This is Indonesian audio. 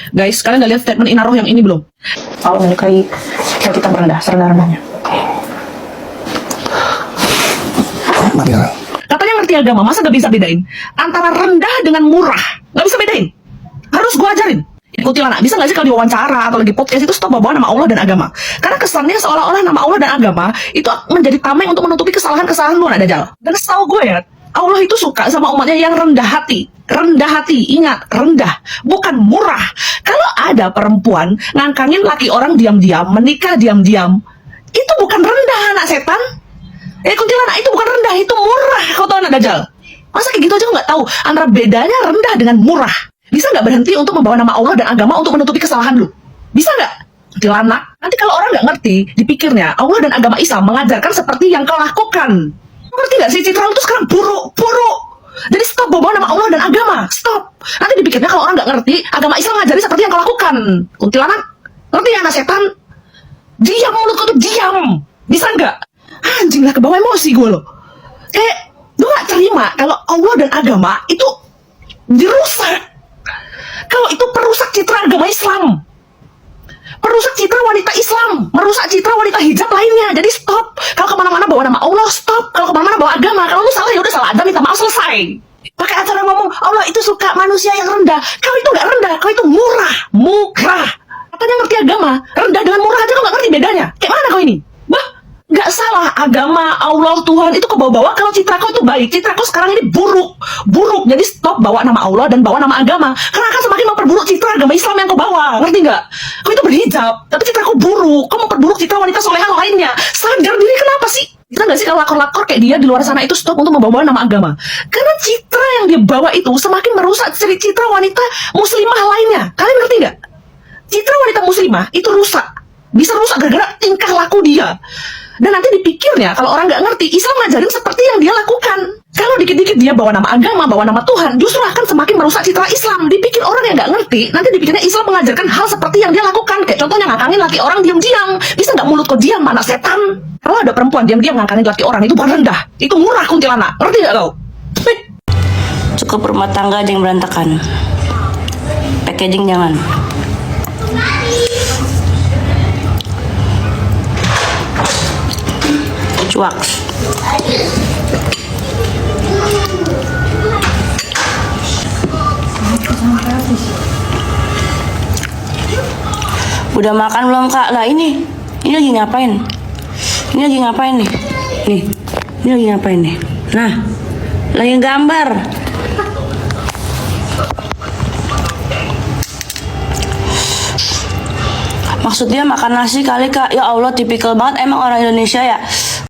Guys, kalian udah lihat statement Inaroh yang ini belum? Allah menyukai jika kita berendah serendah-rendahnya. Katanya ngerti agama, masa gak bisa bedain antara rendah dengan murah? Gak bisa bedain. Harus gue ajarin. Ikuti lah, bisa gak sih kalau diwawancara atau lagi podcast itu stop bawa nama Allah dan agama? Karena kesannya seolah-olah nama Allah dan agama itu menjadi tameng untuk menutupi kesalahan-kesalahan lu, anak Dajjal. Dan setahu gue ya, Allah itu suka sama umatnya yang rendah hati. Rendah hati, ingat, rendah, bukan murah. Kalau ada perempuan ngangkangin laki orang diam-diam, menikah diam-diam, itu bukan rendah, anak setan. Kuntilanak, itu bukan rendah, itu murah. Kau tahu, anak Dajjal? Masa kayak gitu aja nggak tahu antara bedanya rendah dengan murah? Bisa nggak berhenti untuk membawa nama Allah dan agama untuk menutupi kesalahan lu? Bisa nggak? Kuntilanak, nanti kalau orang nggak ngerti, dipikirnya Allah dan agama Islam mengajarkan seperti yang kau lakukan. Ngerti nggak sih, citra lu tuh sekarang buruk. Jadi stop bawa nama Allah dan agama, stop. Nanti dipikirnya kalau orang nggak ngerti, agama Islam ngajari seperti yang kau lakukan. Kuntilanak, ngerti ya, anak setan? Diam, mulutku tuh diam. Bisa nggak? Anjing lah, kebawa emosi gue loh. Gue gak terima kalau Allah dan agama itu dirusak. Kalau itu perusak citra agama Islam, perusak citra wanita Islam, merusak citra wanita hijab lainnya. Jadi stop. Kalau kemana-mana bawa nama Allah, stop. Kalau kemana-mana bawa agama, kalau lu salah ya udah salah, ada minta maaf, selesai. Pakai acara ngomong Allah itu suka manusia yang rendah. Kau itu gak rendah, kau itu murah. Katanya ngerti agama, rendah dengan murah aja kau gak ngerti bedanya. Kayak mana kau ini? Gak salah, agama, Allah, Tuhan itu kau bawa-bawa kalau citra kau itu baik. Citra kau sekarang ini buruk. Jadi stop bawa nama Allah dan bawa nama agama. Karena akan semakin memperburuk citra agama Islam yang kau bawa. Ngerti gak? Kau itu berhijab, tapi citra kau buruk. Kau memperburuk citra wanita soleha lainnya. Sadar diri, kenapa sih? Bisa gak sih kalau lakor-lakor kayak dia di luar sana itu stop untuk membawa nama agama? Karena citra yang dia bawa itu semakin merusak citra wanita muslimah lainnya. Kalian ngerti gak? Citra wanita muslimah itu rusak. Bisa rusak gara-gara tingkah laku dia. Dan nanti dipikirnya kalau orang nggak ngerti, Islam ngajarin seperti yang dia lakukan. Kalau dikit-dikit dia bawa nama agama, bawa nama Tuhan, justru akan semakin merusak citra Islam. Dipikir orang yang nggak ngerti, nanti dipikirnya Islam mengajarkan hal seperti yang dia lakukan. Kayak contohnya ngangkangin laki orang diam-diam. Bisa nggak mulut kau diam, anak setan? Kalau ada perempuan diam-diam ngangkangin laki orang, itu bukan rendah, itu murah, kuntilanak. Ngerti nggak kau? Cukup rumah tangga aja yang berantakan, packaging jangan. Cuaks. Udah makan belum kak? Lah ini lagi ngapain? Ini lagi ngapain nih? Ini lagi ngapain nih? Nah, lagi gambar. Maksudnya makan nasi kali kak? Ya Allah, tipikal banget emang orang Indonesia ya.